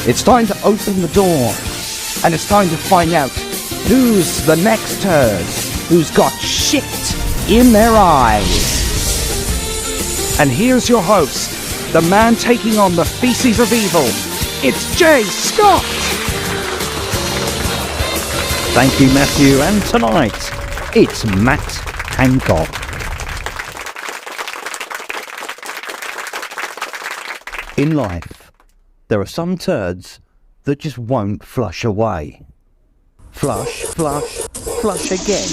It's time to open the door, and it's time to find out who's the next turd who's got shit in their eyes. And here's your host, the man taking on the feces of evil. It's Jay Scott. Thank you, Matthew. And tonight, it's Matt Hancock. In life, there are some turds that just won't flush away. Flush, flush, flush again.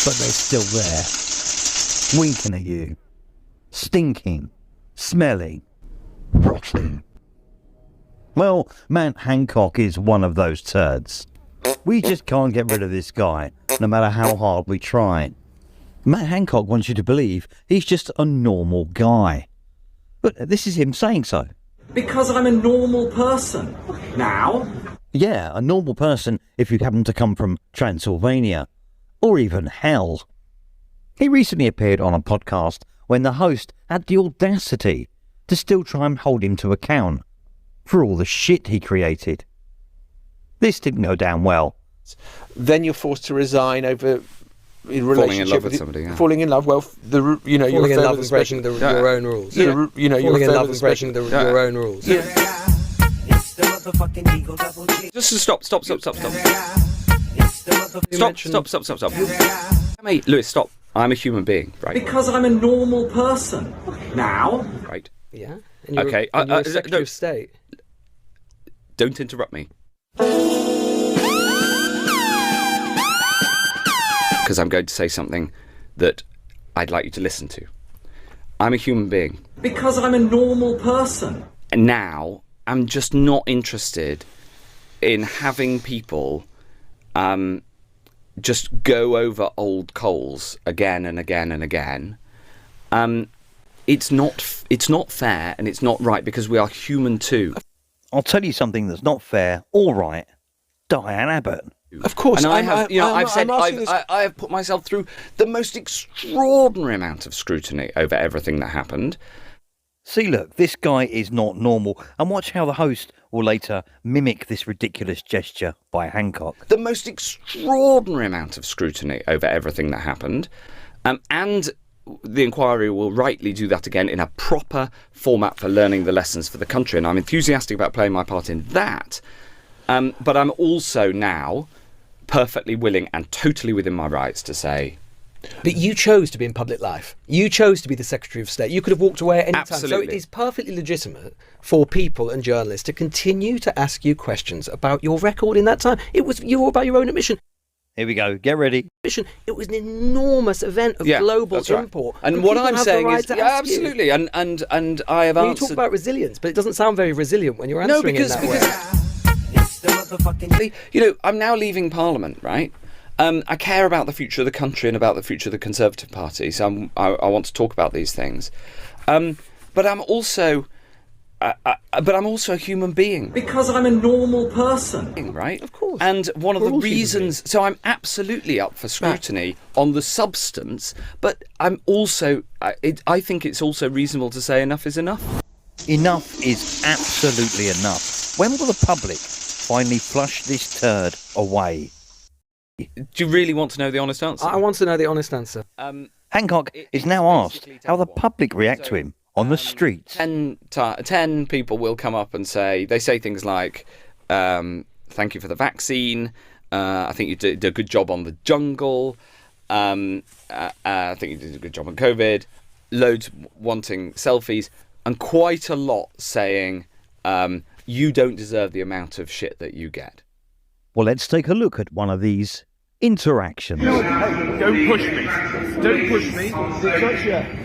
But they're still there. Winking at you. Stinking. Smelling. Rotting. Well, Matt Hancock is one of those turds. We just can't get rid of this guy, no matter how hard we try. Matt Hancock wants you to believe he's just a normal guy. But this is him saying so. Because I'm a normal person. Now? Yeah, a normal person if you happen to come from Transylvania. Or even hell. He recently appeared on a podcast when the host had the audacity to still try and hold him to account for all the shit he created. This didn't go down well. Then you're forced to resign over in relationship falling in love with somebody. Yeah. Falling in love. Well, falling you're in love and breaking your own rules. Yeah. Falling in love and breaking your own rules. Just stop. Stop. Hey, Lewis, stop. I'm a human being, right? Because I'm a normal person. Now? Right. Yeah. And you're, Okay. And you're a Secretary of State. Don't interrupt me. Because I'm going to say something that I'd like you to listen to. I'm a human being. Because I'm a normal person. And now, I'm just not interested in having people just go over old coals again and again and again. It's not fair and it's not right because we are human too. I'll tell you something that's not fair or right. Diane Abbott. Of course, and I have put myself through the most extraordinary amount of scrutiny over everything that happened. See, look, this guy is not normal, and watch how the host will later mimic this ridiculous gesture by Hancock. The most extraordinary amount of scrutiny over everything that happened, and the inquiry will rightly do that again in a proper format for learning the lessons for the country, and I'm enthusiastic about playing my part in that. But I'm also now perfectly willing and totally within my rights to say... But you chose to be in public life. You chose to be the Secretary of State. You could have walked away at any time. So it is perfectly legitimate for people and journalists to continue to ask you questions about your record in that time. You were about your own admission. Here we go. Get ready. It was an enormous event of global import. Right. And what I'm saying is, absolutely. And I have answered... You talk about resilience, but it doesn't sound very resilient when you're answering in that way. I'm now leaving Parliament, right? I care about the future of the country and about the future of the Conservative Party, so I want to talk about these things. But I'm also a human being. Because I'm a normal person. Right? Of course. And one of the reasons... So I'm absolutely up for scrutiny on the substance, but I'm also... I think it's also reasonable to say enough is enough. Enough is absolutely enough. When will the public finally flush this turd away? Do you really want to know the honest answer? I want to know the honest answer. Hancock is now asked how the public react to him on the streets. 10 people will come up and they say things like, thank you for the vaccine, I think you did a good job on the jungle, I think you did a good job on COVID, loads wanting selfies, and quite a lot saying, you don't deserve the amount of shit that you get. Well, let's take a look at one of these interactions. Don't push me. Don't push me.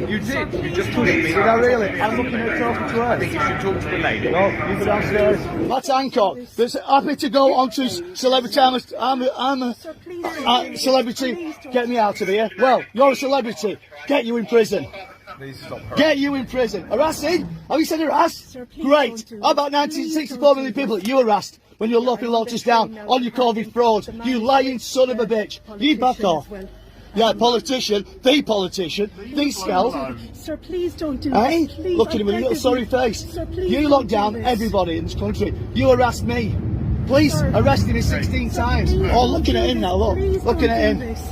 You did. You just pushed me. Did I really? I'm looking at talking to her. I think you should talk to the lady. No, you go downstairs. Matt Hancock. There's happy to go on to celebrity. I'm a celebrity. Get me out of here. Well, you're a celebrity. Get you in prison. Get you in prison. Harassing? Have you said harass? Great. How about 1964 million people that you harassed when you're locking launches down on your COVID fraud? You lying son of a bitch. You back off. Yeah, politician, the scalp. Sir, please don't do Hey, this. Please, look at him with I a little beg of sorry you. face. Sir, please You don't lock do down this. everybody in this country. You harassed me. Police Sir, arrested me 16 times. please Oh, don't looking do at him this. now, look. Please Looking don't at do him. this.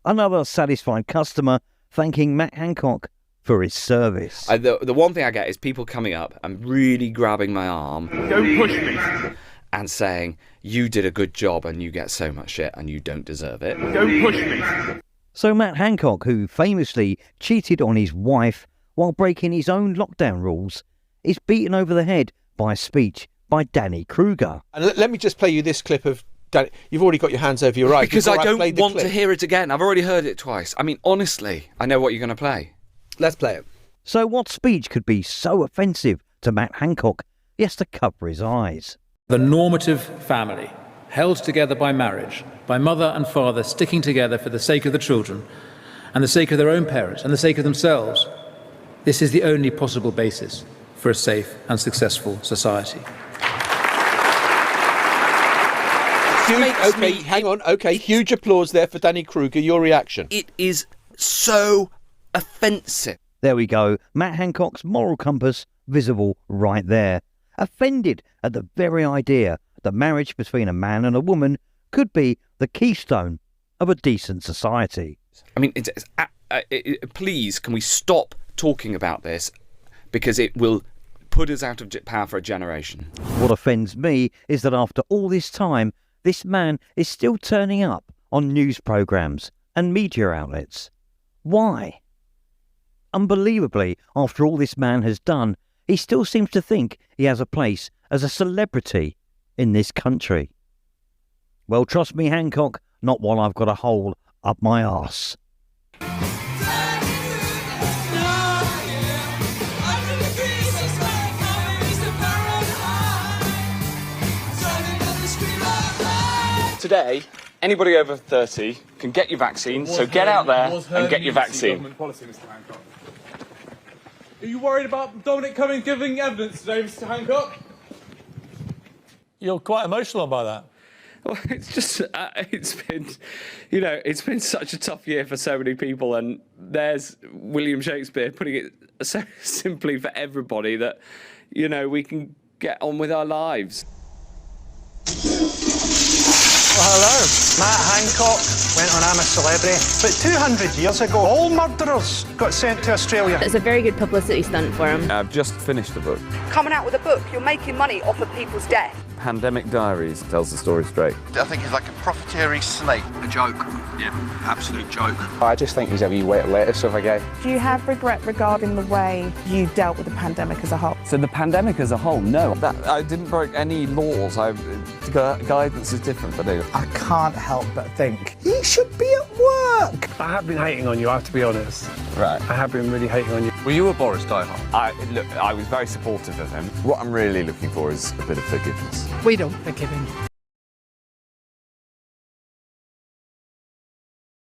Another satisfied customer thanking Matt Hancock for his service. The one thing I get is people coming up and really grabbing my arm. Don't push me. And saying, you did a good job and you get so much shit and you don't deserve it. Don't push me. So Matt Hancock, who famously cheated on his wife while breaking his own lockdown rules, is beaten over the head by a speech by Danny Kruger. And let me just play you this clip of Danny. You've already got your hands over your eyes. Because I don't played the want clip. to hear it again. I've already heard it twice. I mean, honestly, I know what you're going to play. Let's play it. So what speech could be so offensive to Matt Hancock he has to cover his eyes? The normative family, held together by marriage, by mother and father sticking together for the sake of the children and the sake of their own parents and the sake of themselves. This is the only possible basis for a safe and successful society. Huge applause there for Danny Kruger. Your reaction? It is so offensive. There we go. Matt Hancock's moral compass visible right there. Offended at the very idea that marriage between a man and a woman could be the keystone of a decent society. I mean, please, can we stop talking about this? Because it will put us out of power for a generation. What offends me is that after all this time, this man is still turning up on news programmes and media outlets. Why? Unbelievably, after all this man has done, he still seems to think he has a place as a celebrity in this country. Well, trust me, Hancock, not while I've got a hole up my arse. Today, anybody over 30 can get your vaccine, so get out there and get your vaccine. Are you worried about Dominic Cummings giving evidence today, Mr. Hancock? You're quite emotional by that. Well, it's just, it's been such a tough year for so many people, and there's William Shakespeare putting it so simply for everybody that, we can get on with our lives. Well, hello. Matt Hancock went on I'm a Celebrity. But 200 years ago, all murderers got sent to Australia. It's a very good publicity stunt for him. I've just finished the book. Coming out with a book, you're making money off of people's death. Pandemic Diaries tells the story straight. I think he's like a profiteering snake. A joke. Yeah, absolute joke. I just think he's a wee wet lettuce of a guy. Do you have regret regarding the way you dealt with the pandemic as a whole? So the pandemic as a whole, no. I didn't break any laws. Guidance is different, but anyway. I can't help but think he should be at work. I have been hating on you, I have to be honest. Right. I have been really hating on you. Were you a Boris diehard? I was very supportive of him. What I'm really looking for is a bit of forgiveness. We don't forgive him.